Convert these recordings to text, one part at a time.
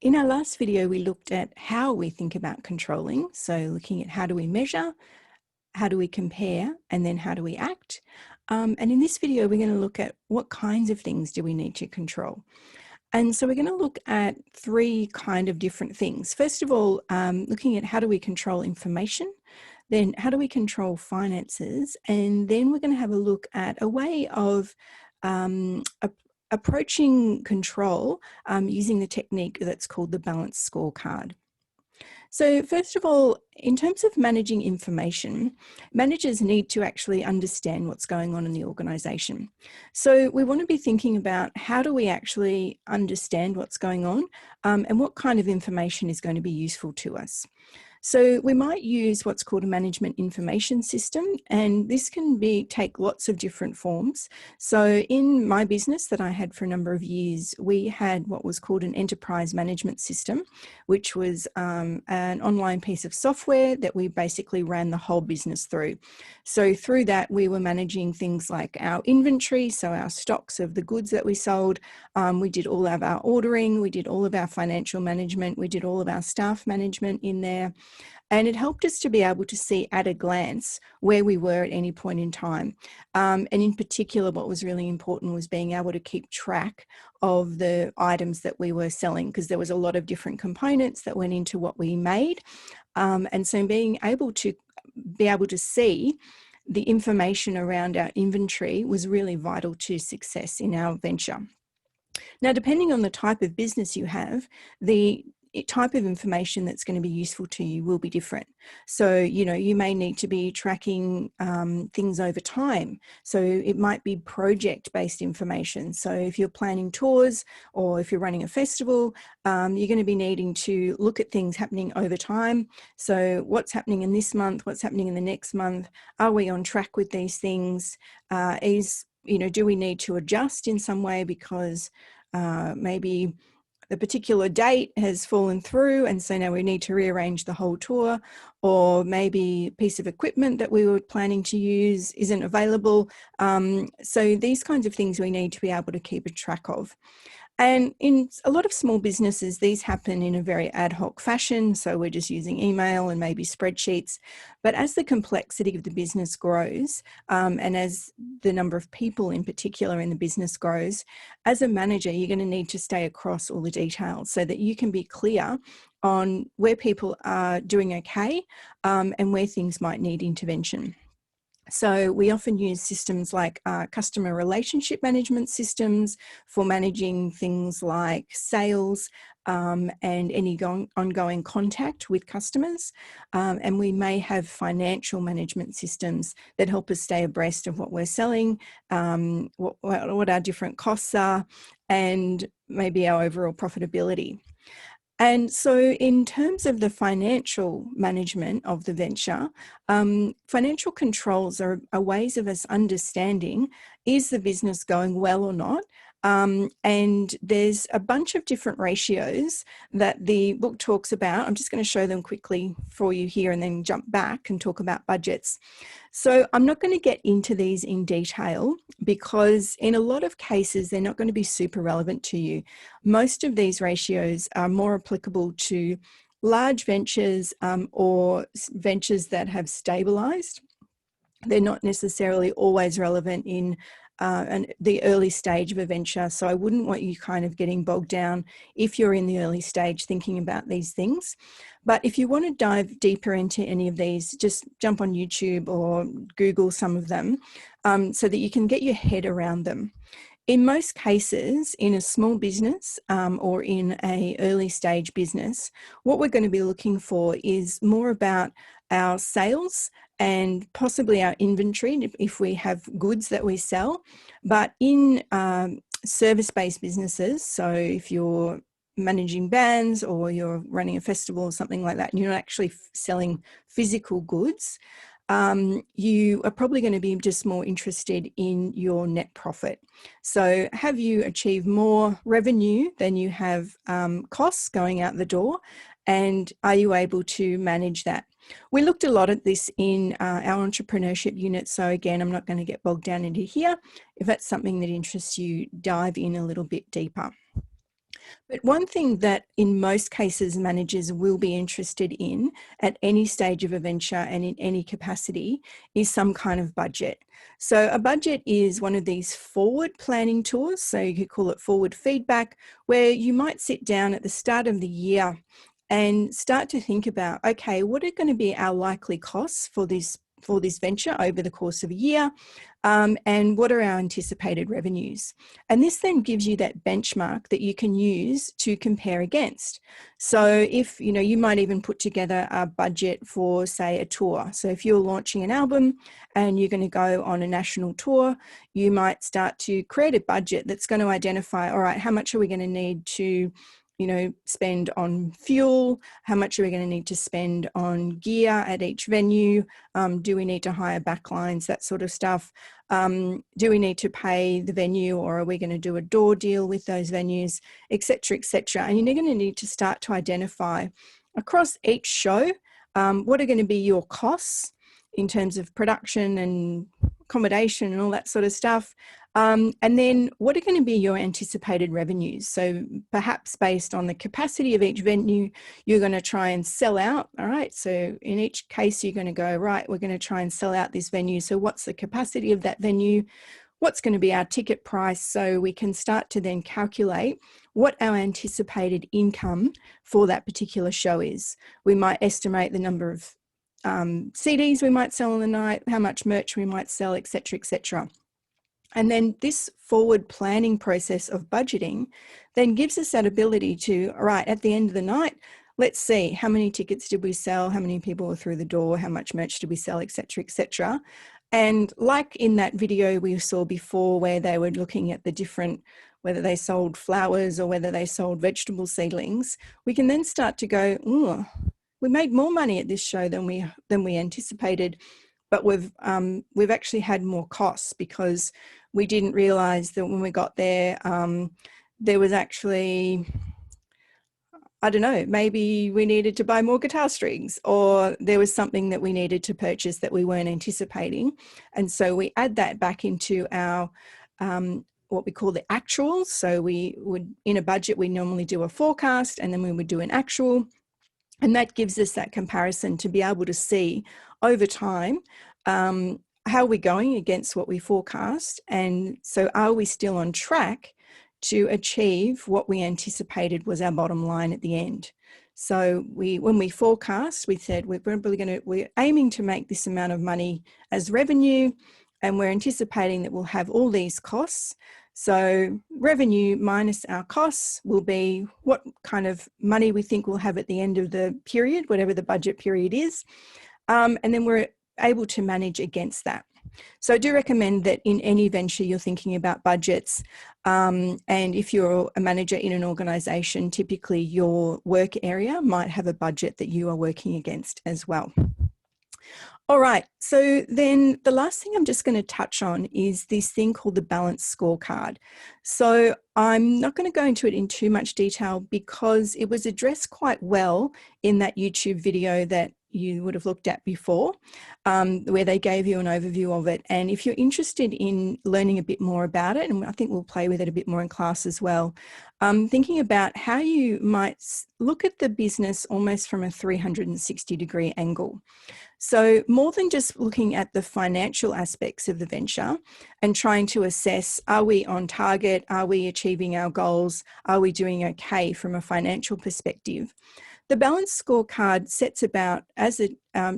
In our last video, we looked at how we think about controlling. So looking at how do we measure, how do we compare, and then how do we act. And in this video, we're going to look at what kinds of things do we need to control. And so we're going to look at three kind of different things. First of all, looking at how do we control information, then how do we control finances, and then we're going to have a look at a way of approaching control using the technique that's called the balanced scorecard. So first of all, in terms of managing information, managers need to actually understand what's going on in the organisation. So we want to be thinking about how do we actually understand what's going on and what kind of information is going to be useful to us. So we might use what's called a management information system, and this can take lots of different forms. So in my business that I had for a number of years, we had what was called an enterprise management system, which was an online piece of software that we basically ran the whole business through. So through that, we were managing things like our inventory, so our stocks of the goods that we sold. We did all of our ordering, we did all of our financial management, we did all of our staff management in there. And it helped us to be able to see at a glance where we were at any point in time. And in particular, what was really important was being able to keep track of the items that we were selling, because there was a lot of different components that went into what we made. And so being able to see the information around our inventory was really vital to success in our venture. Now, depending on the type of business you have, the type of information that's going to be useful to you will be different. So, you may need to be tracking things over time. So it might be project-based information. So if you're planning tours or if you're running a festival, you're going to be needing to look at things happening over time. So what's happening in this month? What's happening in the next month? Are we on track with these things? Do we need to adjust in some way because maybe a particular date has fallen through and so now we need to rearrange the whole tour, or maybe a piece of equipment that we were planning to use isn't available. So these kinds of things we need to be able to keep a track of. And in a lot of small businesses, these happen in a very ad hoc fashion. So we're just using email and maybe spreadsheets. But as the complexity of the business grows, and as the number of people in particular in the business grows, as a manager, you're going to need to stay across all the details so that you can be clear on where people are doing okay and where things might need intervention. So we often use systems like customer relationship management systems for managing things like sales and any ongoing contact with customers. And we may have financial management systems that help us stay abreast of what we're selling, what our different costs are, and maybe our overall profitability. And so in terms of the financial management of the venture, financial controls are ways of us understanding, is the business going well or not? And there's a bunch of different ratios that the book talks about. I'm just going to show them quickly for you here and then jump back and talk about budgets. So I'm not going to get into these in detail because in a lot of cases, they're not going to be super relevant to you. Most of these ratios are more applicable to large ventures or ventures that have stabilized. They're not necessarily always relevant in the early stage of a venture. So I wouldn't want you kind of getting bogged down if you're in the early stage thinking about these things. But if you want to dive deeper into any of these, just jump on YouTube or Google some of them so that you can get your head around them. In most cases, in a small business or in an early stage business, what we're going to be looking for is more about our sales and possibly our inventory if we have goods that we sell. But in service-based businesses, so if you're managing bands or you're running a festival or something like that, and you're not actually selling physical goods, you are probably going to be just more interested in your net profit. So have you achieved more revenue than you have costs going out the door? And are you able to manage that? We looked a lot at this in our entrepreneurship unit. So again, I'm not going to get bogged down into here. If that's something that interests you, dive in a little bit deeper. But one thing that in most cases managers will be interested in at any stage of a venture and in any capacity is some kind of budget. So a budget is one of these forward planning tools, so you could call it forward feedback, where you might sit down at the start of the year and start to think about, okay, what are going to be our likely costs for this venture over the course of a year, and what are our anticipated revenues? And this then gives you that benchmark that you can use to compare against. So if, you might even put together a budget for, say, a tour. So if you're launching an album and you're going to go on a national tour, you might start to create a budget that's going to identify, all right, how much are we going to need to spend on fuel? How much are we going to need to spend on gear at each venue? Do we need to hire backlines, that sort of stuff? Do we need to pay the venue, or are we going to do a door deal with those venues, et cetera, et cetera? And you're going to need to start to identify across each show, what are going to be your costs in terms of production and accommodation and all that sort of stuff. And then what are going to be your anticipated revenues? So perhaps based on the capacity of each venue, you're going to try and sell out. All right. So in each case, you're going to go, right, we're going to try and sell out this venue. So what's the capacity of that venue? What's going to be our ticket price? So we can start to then calculate what our anticipated income for that particular show is. We might estimate the number of CDs we might sell on the night, how much merch we might sell, et cetera, et cetera. And then this forward planning process of budgeting then gives us that ability to, all right, at the end of the night, let's see how many tickets did we sell, how many people were through the door, how much merch did we sell, et cetera, et cetera. And like in that video we saw before where they were looking at the different, whether they sold flowers or whether they sold vegetable seedlings, we can then start to go, oh, we made more money at this show than we anticipated, but we've actually had more costs because we didn't realize that when we got there, there was actually, I don't know, maybe we needed to buy more guitar strings, or there was something that we needed to purchase that we weren't anticipating. And so we add that back into our what we call the actuals. So we would, in a budget, we normally do a forecast and then we would do an actual. And that gives us that comparison to be able to see over time how we're going against what we forecast. And so are we still on track to achieve what we anticipated was our bottom line at the end? So when we forecast, we said we're aiming to make this amount of money as revenue, and we're anticipating that we'll have all these costs. So revenue minus our costs will be what kind of money we think we'll have at the end of the period, whatever the budget period is. And then we're able to manage against that. So I do recommend that in any venture you're thinking about budgets. And if you're a manager in an organisation, typically your work area might have a budget that you are working against as well. All right, so then the last thing I'm just going to touch on is this thing called the balanced scorecard. So I'm not going to go into it in too much detail because it was addressed quite well in that YouTube video that you would have looked at before, where they gave you an overview of it. And if you're interested in learning a bit more about it, and I think we'll play with it a bit more in class as well, thinking about how you might look at the business almost from a 360-degree angle. So more than just looking at the financial aspects of the venture and trying to assess, are we on target? Are we achieving our goals? Are we doing okay from a financial perspective? The balanced scorecard sets about,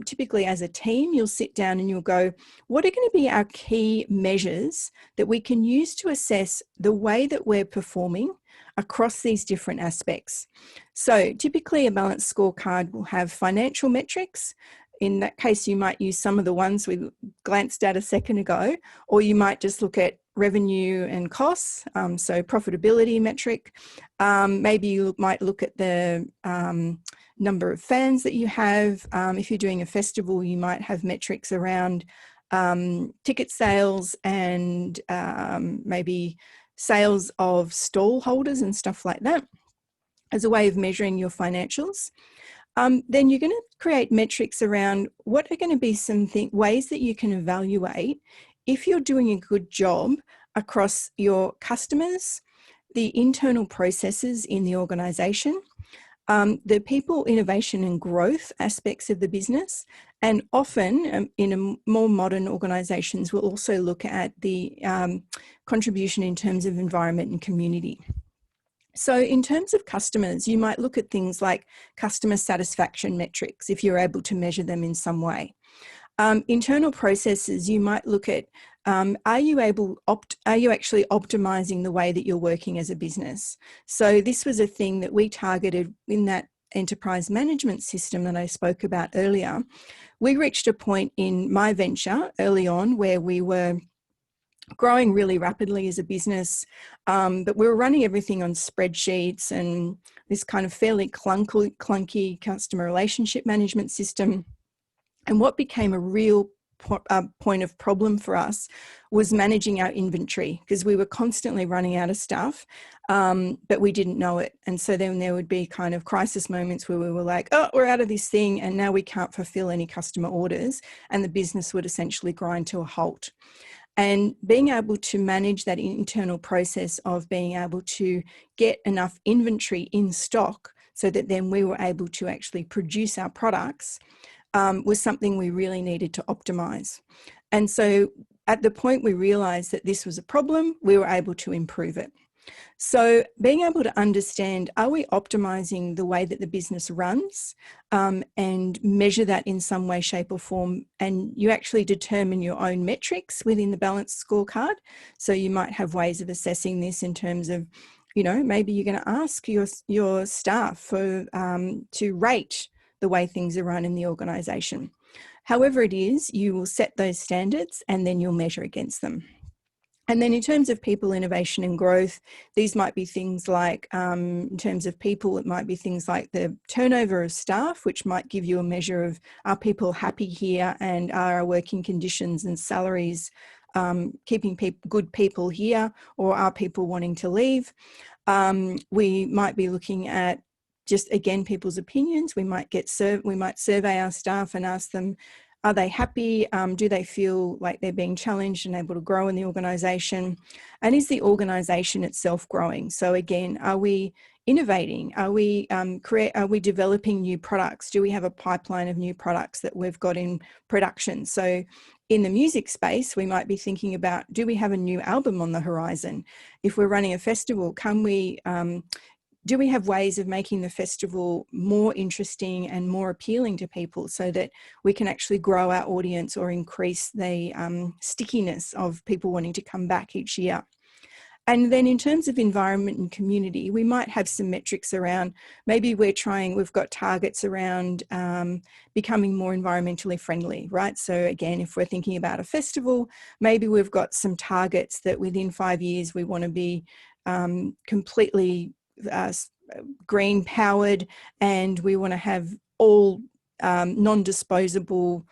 typically as a team, you'll sit down and you'll go, what are going to be our key measures that we can use to assess the way that we're performing across these different aspects? So typically a balanced scorecard will have financial metrics. In that case, you might use some of the ones we glanced at a second ago, or you might just look at revenue and costs, so profitability metric. Maybe you might look at the number of fans that you have. If you're doing a festival, you might have metrics around ticket sales and maybe sales of stall holders and stuff like that as a way of measuring your financials. Then you're going to create metrics around what are going to be some ways that you can evaluate if you're doing a good job across your customers, the internal processes in the organisation, the people, innovation and growth aspects of the business, and often more modern organisations will also look at the contribution in terms of environment and community. So in terms of customers, you might look at things like customer satisfaction metrics if you're able to measure them in some way. Internal processes, you might look at, are you actually optimizing the way that you're working as a business? So this was a thing that we targeted in that enterprise management system that I spoke about earlier. We reached a point in my venture early on where we were growing really rapidly as a business, but we were running everything on spreadsheets and this kind of fairly clunky customer relationship management system. And what became a real point of problem for us was managing our inventory, because we were constantly running out of stuff, but we didn't know it. And so then there would be kind of crisis moments where we were like, oh, we're out of this thing and now we can't fulfill any customer orders, and the business would essentially grind to a halt. And being able to manage that internal process of being able to get enough inventory in stock so that then we were able to actually produce our products was something we really needed to optimize. And so at the point we realized that this was a problem, we were able to improve it. So being able to understand, are we optimizing the way that the business runs, and measure that in some way, shape or form, and you actually determine your own metrics within the balanced scorecard. So you might have ways of assessing this in terms of, you know, maybe you're going to ask your staff to rate the way things are run in the organisation. However it is, you will set those standards and then you'll measure against them. And then in terms of people, innovation and growth, these might be things like, in terms of people, it might be things like the turnover of staff, which might give you a measure of, are people happy here, and are our working conditions and salaries keeping good people here, or are people wanting to leave? We might be looking at just, again, people's opinions. We might survey our staff and ask them, are they happy? Do they feel like they're being challenged and able to grow in the organisation? And is the organisation itself growing? So again, are we innovating? Are we developing new products? Do we have a pipeline of new products that we've got in production? So in the music space, we might be thinking about, do we have a new album on the horizon? If we're running a festival, do we have ways of making the festival more interesting and more appealing to people so that we can actually grow our audience or increase the stickiness of people wanting to come back each year? And then in terms of environment and community, we might have some metrics around, maybe we've got targets around becoming more environmentally friendly, right? So again, if we're thinking about a festival, maybe we've got some targets that within 5 years we want to be completely green powered, and we want to have all non-disposable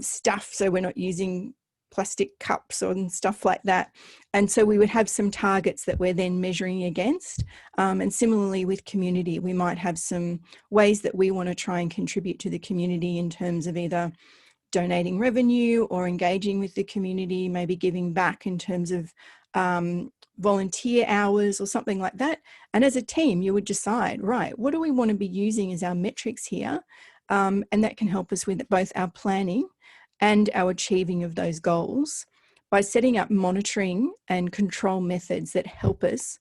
stuff, so we're not using plastic cups and stuff like that. And so we would have some targets that we're then measuring against. And similarly with community, we might have some ways that we want to try and contribute to the community in terms of either donating revenue or engaging with the community, maybe giving back in terms of volunteer hours or something like that. And as a team, you would decide, right, what do we want to be using as our metrics here? And that can help us with both our planning and our achieving of those goals by setting up monitoring and control methods that help us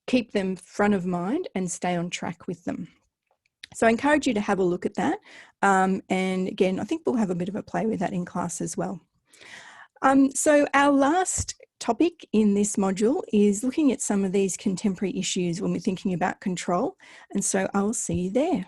keep them front of mind and stay on track with them. So I encourage you to have a look at that. And again, I think we'll have a bit of a play with that in class as well. So our last topic in this module is looking at some of these contemporary issues when we're thinking about control. And so I'll see you there.